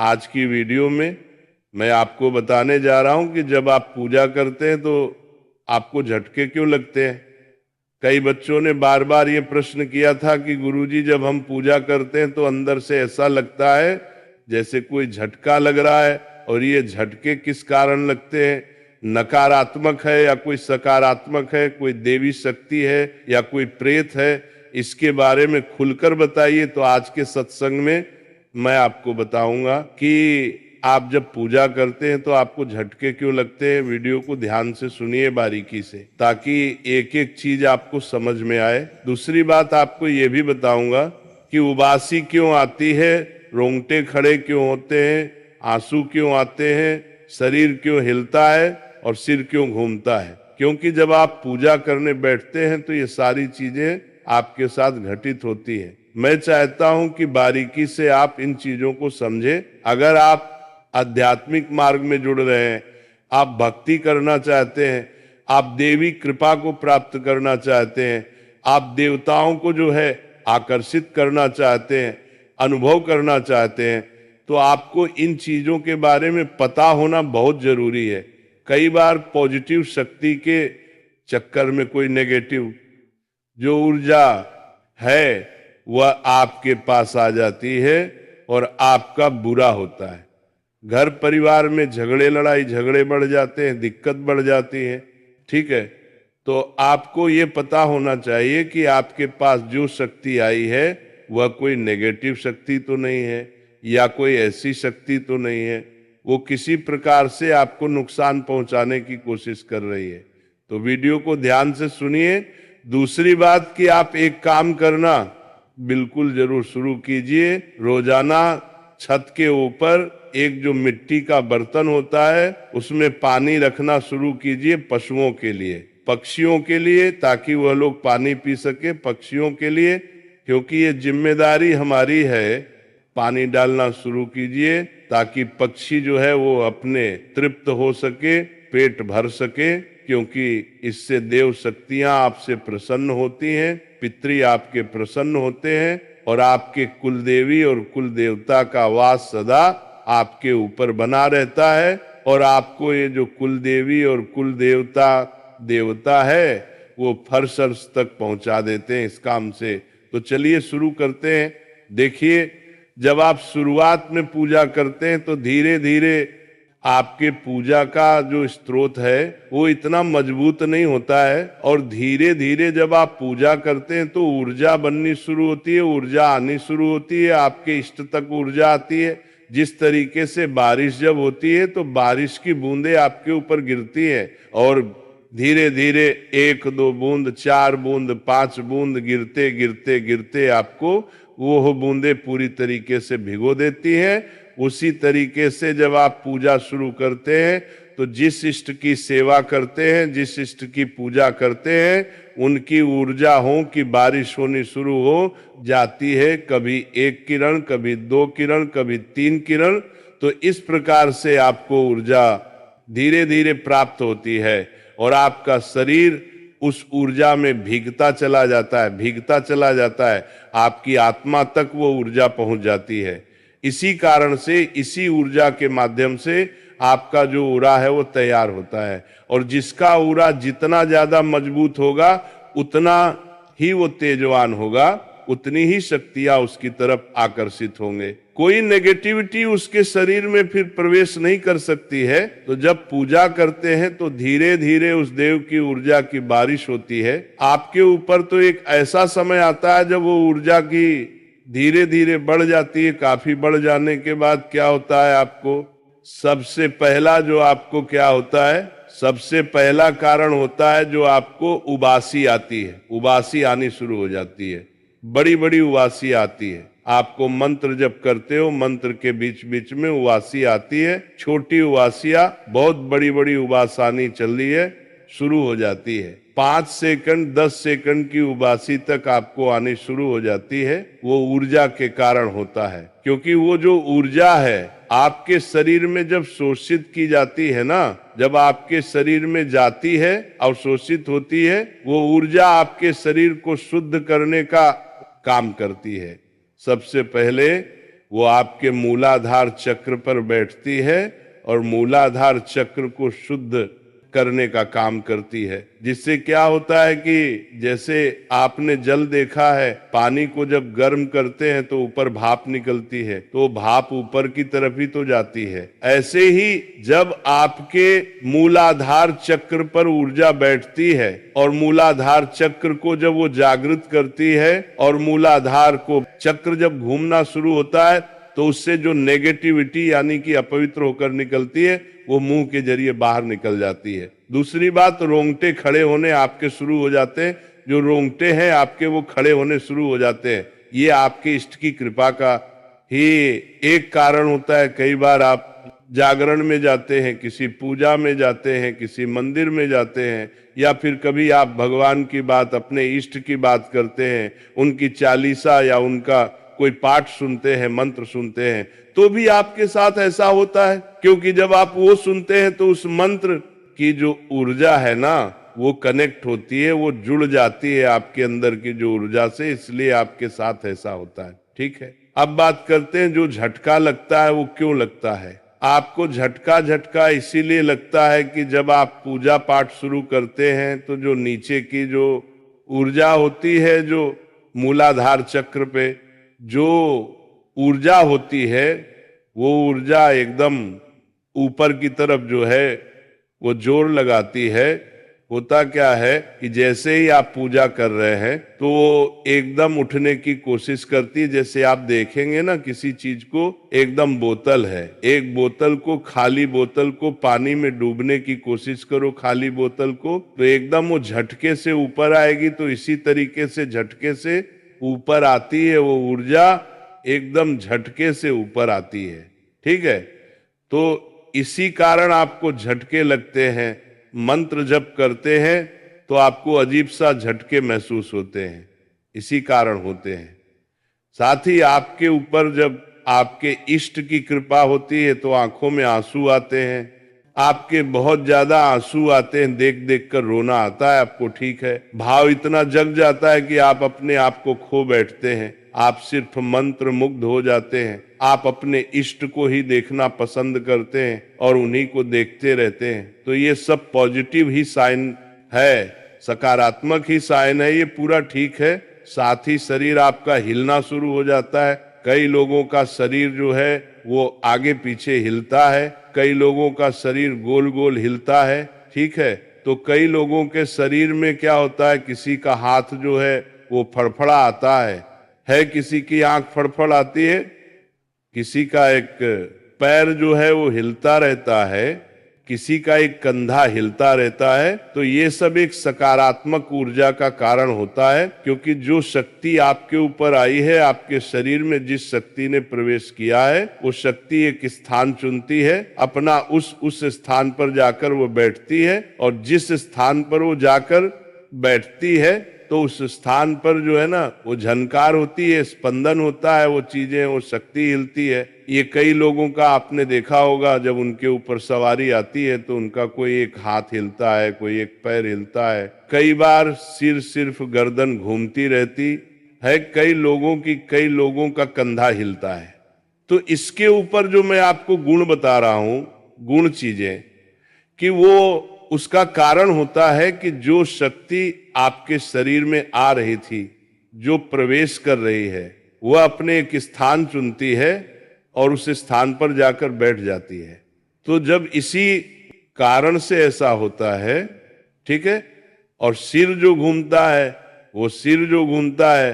आज की वीडियो में मैं आपको बताने जा रहा हूं कि जब आप पूजा करते हैं तो आपको झटके क्यों लगते हैं। कई बच्चों ने बार बार ये प्रश्न किया था कि गुरुजी जब हम पूजा करते हैं तो अंदर से ऐसा लगता है जैसे कोई झटका लग रहा है, और ये झटके किस कारण लगते हैं, नकारात्मक है या कोई सकारात्मक है, कोई देवी शक्ति है या कोई प्रेत है, इसके बारे में खुलकर बताइए। तो आज के सत्संग में मैं आपको बताऊंगा कि आप जब पूजा करते हैं तो आपको झटके क्यों लगते हैं। वीडियो को ध्यान से सुनिए बारीकी से, ताकि एक एक चीज आपको समझ में आए। दूसरी बात आपको ये भी बताऊंगा कि उबासी क्यों आती है, रोंगटे खड़े क्यों होते हैं, आंसू क्यों आते हैं, शरीर क्यों हिलता है और सिर क्यों घूमता है। क्योंकि जब आप पूजा करने बैठते हैं तो ये सारी चीजें आपके साथ घटित होती है। मैं चाहता हूं कि बारीकी से आप इन चीजों को समझें। अगर आप आध्यात्मिक मार्ग में जुड़ रहे हैं, आप भक्ति करना चाहते हैं, आप देवी कृपा को प्राप्त करना चाहते हैं, आप देवताओं को जो है आकर्षित करना चाहते हैं, अनुभव करना चाहते हैं, तो आपको इन चीजों के बारे में पता होना बहुत जरूरी है। कई बार पॉजिटिव शक्ति के चक्कर में कोई नेगेटिव जो ऊर्जा है वह आपके पास आ जाती है और आपका बुरा होता है। घर परिवार में झगड़े लड़ाई झगड़े बढ़ जाते हैं, दिक्कत बढ़ जाती है। ठीक है, तो आपको ये पता होना चाहिए कि आपके पास जो शक्ति आई है वह कोई नेगेटिव शक्ति तो नहीं है या कोई ऐसी शक्ति तो नहीं है वो किसी प्रकार से आपको नुकसान पहुंचाने की कोशिश कर रही है। तो वीडियो को ध्यान से सुनिए। दूसरी बात कि आप एक काम करना बिल्कुल जरूर शुरू कीजिए। रोजाना छत के ऊपर एक जो मिट्टी का बर्तन होता है उसमें पानी रखना शुरू कीजिए, पशुओं के लिए, पक्षियों के लिए, ताकि वह लोग पानी पी सके। पक्षियों के लिए, क्योंकि ये जिम्मेदारी हमारी है। पानी डालना शुरू कीजिए ताकि पक्षी जो है वो अपने तृप्त हो सके, पेट भर सके, क्योंकि इससे देव शक्तियां आपसे प्रसन्न होती हैं, पितृ आपके प्रसन्न होते हैं और आपके कुल देवी और कुल देवता का वास सदा आपके ऊपर बना रहता है। और आपको ये जो कुल देवी और कुल देवता है वो फर्श अर्श तक पहुंचा देते हैं इस काम से। तो चलिए शुरू करते हैं। देखिए, जब आप शुरुआत में पूजा करते हैं तो धीरे धीरे आपके पूजा का जो स्रोत है वो इतना मजबूत नहीं होता है, और धीरे धीरे जब आप पूजा करते हैं तो ऊर्जा बननी शुरू होती है, ऊर्जा आनी शुरू होती है, आपके इष्ट तक ऊर्जा आती है। जिस तरीके से बारिश जब होती है तो बारिश की बूंदें आपके ऊपर गिरती है, और धीरे धीरे 1 2 बूंद, 4 बूंद, 5 बूंद गिरते गिरते गिरते आपको वो बूंदें पूरी तरीके से भिगो देती हैं। उसी तरीके से जब आप पूजा शुरू करते हैं तो जिस इष्ट की सेवा करते हैं, जिस इष्ट की पूजा करते हैं, उनकी ऊर्जा हो कि बारिश होनी शुरू हो जाती है। कभी 1 किरण, कभी 2 किरण, कभी 3 किरण। तो इस प्रकार से आपको ऊर्जा धीरे धीरे प्राप्त होती है और आपका शरीर उस ऊर्जा में भीगता चला जाता है, भीगता चला जाता है, आपकी आत्मा तक वो ऊर्जा पहुंच जाती है। इसी कारण से, इसी ऊर्जा के माध्यम से आपका जो ऊरा है वो तैयार होता है, और जिसका ऊरा जितना ज्यादा मजबूत होगा उतना ही वो तेजवान होगा, उतनी ही शक्तियां उसकी तरफ आकर्षित होंगे। कोई नेगेटिविटी उसके शरीर में फिर प्रवेश नहीं कर सकती है। तो जब पूजा करते हैं तो धीरे धीरे उस देव की ऊर्जा की बारिश होती है आपके ऊपर। तो एक ऐसा समय आता है जब वो ऊर्जा की धीरे धीरे बढ़ जाती है। काफी बढ़ जाने के बाद क्या होता है, आपको सबसे पहला जो आपको क्या होता है, सबसे पहला कारण होता है जो आपको उबासी आती है। उबासी आनी शुरू हो जाती है, बड़ी बड़ी उबासी आती है। आपको मंत्र जब करते हो, मंत्र के बीच बीच में उबासी आती है। छोटी उबासियां, बहुत बड़ी बड़ी उबासानी चल रही है, शुरू हो जाती है। 5 सेकंड 10 सेकंड की उबासी तक आपको आनी शुरू हो जाती है। वो ऊर्जा के कारण होता है, क्योंकि वो जो ऊर्जा है आपके शरीर में जब शोषित की जाती है ना, जब आपके शरीर में जाती है और शोषित होती है, वो ऊर्जा आपके शरीर को शुद्ध करने का काम करती है। सबसे पहले वो आपके मूलाधार चक्र पर बैठती है और मूलाधार चक्र को शुद्ध करने का काम करती है, जिससे क्या होता है कि जैसे आपने जल देखा है, पानी को जब गर्म करते हैं तो ऊपर भाप निकलती है, तो भाप ऊपर की तरफ ही तो जाती है। ऐसे ही जब आपके मूलाधार चक्र पर ऊर्जा बैठती है और मूलाधार चक्र को जब वो जागृत करती है और मूलाधार को चक्र जब घूमना शुरू होता है तो उससे जो नेगेटिविटी यानी कि अपवित्र होकर निकलती है वो मुंह के जरिए बाहर निकल जाती है। दूसरी बात, रोंगटे खड़े होने आपके शुरू हो जाते हैं, जो रोंगटे हैं आपके वो खड़े होने शुरू हो जाते हैं। ये आपके इष्ट की कृपा का ही एक कारण होता है। कई बार आप जागरण में जाते हैं, किसी पूजा में जाते हैं, किसी मंदिर में जाते हैं, या फिर कभी आप भगवान की बात, अपने इष्ट की बात करते हैं, उनकी चालीसा या उनका कोई पाठ सुनते हैं, मंत्र सुनते हैं, तो भी आपके साथ ऐसा होता है, क्योंकि जब आप वो सुनते हैं तो उस मंत्र की जो ऊर्जा है ना वो कनेक्ट होती है, वो जुड़ जाती है आपके अंदर की जो ऊर्जा से, इसलिए आपके साथ ऐसा होता है। ठीक है, अब बात करते हैं जो झटका लगता है वो क्यों लगता है। आपको झटका इसीलिए लगता है कि जब आप पूजा पाठ शुरू करते हैं तो जो नीचे की जो ऊर्जा होती है, जो मूलाधार चक्र पे जो ऊर्जा होती है, वो ऊर्जा एकदम ऊपर की तरफ जो है वो जोर लगाती है। होता क्या है कि जैसे ही आप पूजा कर रहे हैं तो वो एकदम उठने की कोशिश करती है। जैसे आप देखेंगे ना किसी चीज को, एकदम बोतल है, एक बोतल को, खाली बोतल को पानी में डूबने की कोशिश करो, खाली बोतल को, तो एकदम वो झटके से ऊपर आएगी। तो इसी तरीके से झटके से ऊपर आती है वो ऊर्जा, एकदम झटके से ऊपर आती है। ठीक है, तो इसी कारण आपको झटके लगते हैं। मंत्र जप करते हैं तो आपको अजीब सा झटके महसूस होते हैं, इसी कारण होते हैं। साथ ही आपके ऊपर जब आपके इष्ट की कृपा होती है तो आंखों में आंसू आते हैं, आपके बहुत ज्यादा आंसू आते हैं, देख देख कर रोना आता है आपको। ठीक है, भाव इतना जग जाता है कि आप अपने आप को खो बैठते हैं, आप सिर्फ मंत्र मुग्ध हो जाते हैं, आप अपने इष्ट को ही देखना पसंद करते हैं और उन्हीं को देखते रहते हैं। तो ये सब पॉजिटिव ही साइन है, सकारात्मक ही साइन है, ये पूरा ठीक है। साथ ही शरीर आपका हिलना शुरू हो जाता है। कई लोगों का शरीर जो है वो आगे पीछे हिलता है, कई लोगों का शरीर गोल गोल हिलता है। ठीक है, तो कई लोगों के शरीर में क्या होता है, किसी का हाथ जो है वो फड़फड़ा आता है, किसी की आंख फड़फड़ आती है, किसी का एक पैर जो है वो हिलता रहता है, किसी का एक कंधा हिलता रहता है। तो ये सब एक सकारात्मक ऊर्जा का कारण होता है, क्योंकि जो शक्ति आपके ऊपर आई है, आपके शरीर में जिस शक्ति ने प्रवेश किया है, वो शक्ति एक स्थान चुनती है, अपना उस स्थान पर जाकर वो बैठती है, और जिस स्थान पर वो जाकर बैठती है तो उस स्थान पर जो है ना वो झनकार होती है, स्पंदन होता है, वो चीजें, वो शक्ति हिलती है। ये कई लोगों का आपने देखा होगा, जब उनके ऊपर सवारी आती है तो उनका कोई एक हाथ हिलता है, कोई एक पैर हिलता है, कई बार सिर, सिर्फ गर्दन घूमती रहती है, कई लोगों का कंधा हिलता है। तो इसके ऊपर जो मैं आपको गुण बता रहा हूं, गुण चीजें, कि वो उसका कारण होता है कि जो शक्ति आपके शरीर में आ रही थी, जो प्रवेश कर रही है, वह अपने एक स्थान चुनती है और उस स्थान पर जाकर बैठ जाती है। तो जब इसी कारण से ऐसा होता है, ठीक है, और सिर जो घूमता है, वो सिर जो घूमता है,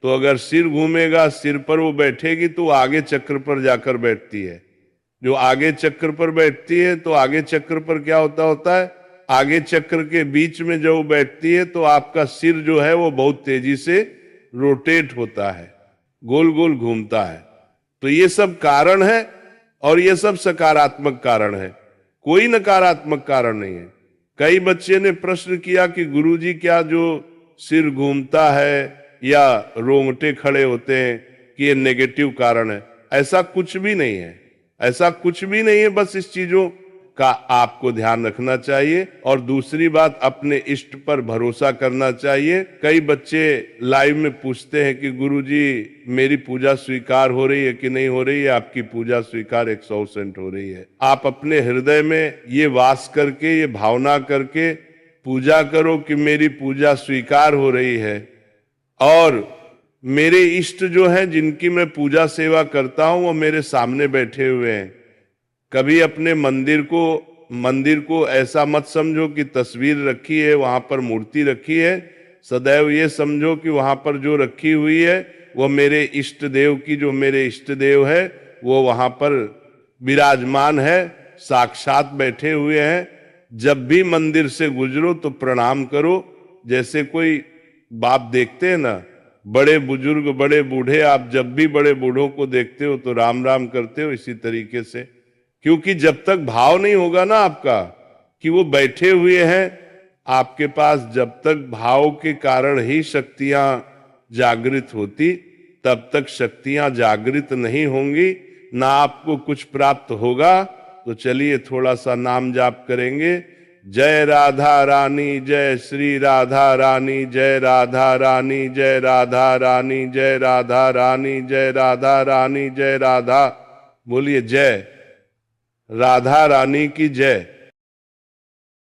तो अगर सिर घूमेगा, सिर पर वो बैठेगी तो आगे चक्र पर जाकर बैठती है। जो आगे चक्र पर बैठती है, तो आगे चक्र पर क्या होता है, आगे चक्र के बीच में जब बैठती है तो आपका सिर जो है वो बहुत तेजी से रोटेट होता है, गोल गोल घूमता है। तो ये सब कारण है, और ये सब सकारात्मक कारण है, कोई नकारात्मक कारण नहीं है। कई बच्चे ने प्रश्न किया कि गुरुजी क्या जो सिर घूमता है या रोंगटे खड़े होते हैं कि ये नेगेटिव कारण है? ऐसा कुछ भी नहीं है, ऐसा कुछ भी नहीं है। बस इस चीजों का आपको ध्यान रखना चाहिए। और दूसरी बात, अपने इष्ट पर भरोसा करना चाहिए। कई बच्चे लाइव में पूछते हैं कि गुरुजी मेरी पूजा स्वीकार हो रही है कि नहीं हो रही है। आपकी पूजा स्वीकार 100% हो रही है। आप अपने हृदय में ये वास करके, ये भावना करके पूजा करो कि मेरी पूजा स्वीकार हो रही है और मेरे इष्ट जो हैं जिनकी मैं पूजा सेवा करता हूं वो मेरे सामने बैठे हुए हैं। कभी अपने मंदिर को ऐसा मत समझो कि तस्वीर रखी है, वहां पर मूर्ति रखी है। सदैव ये समझो कि वहां पर जो रखी हुई है वो मेरे इष्ट देव की, जो मेरे इष्ट देव है वो वहां पर विराजमान है, साक्षात बैठे हुए हैं। जब भी मंदिर से गुजरो तो प्रणाम करो। जैसे कोई बाप देखते हैं ना, बड़े बुजुर्ग, बड़े बूढ़े, आप जब भी बड़े बूढ़ों को देखते हो तो राम राम करते हो, इसी तरीके से। क्योंकि जब तक भाव नहीं होगा ना आपका कि वो बैठे हुए हैं आपके पास, जब तक भाव के कारण ही शक्तियां जागृत होती, तब तक शक्तियां जागृत नहीं होंगी, ना आपको कुछ प्राप्त होगा। तो चलिए थोड़ा सा नाम जाप करेंगे। जय राधा रानी, जय श्री राधा रानी, जय राधा रानी, जय राधा रानी, जय राधा रानी, जय राधा रानी, जय राधा। बोलिए जय राधा रानी की जय।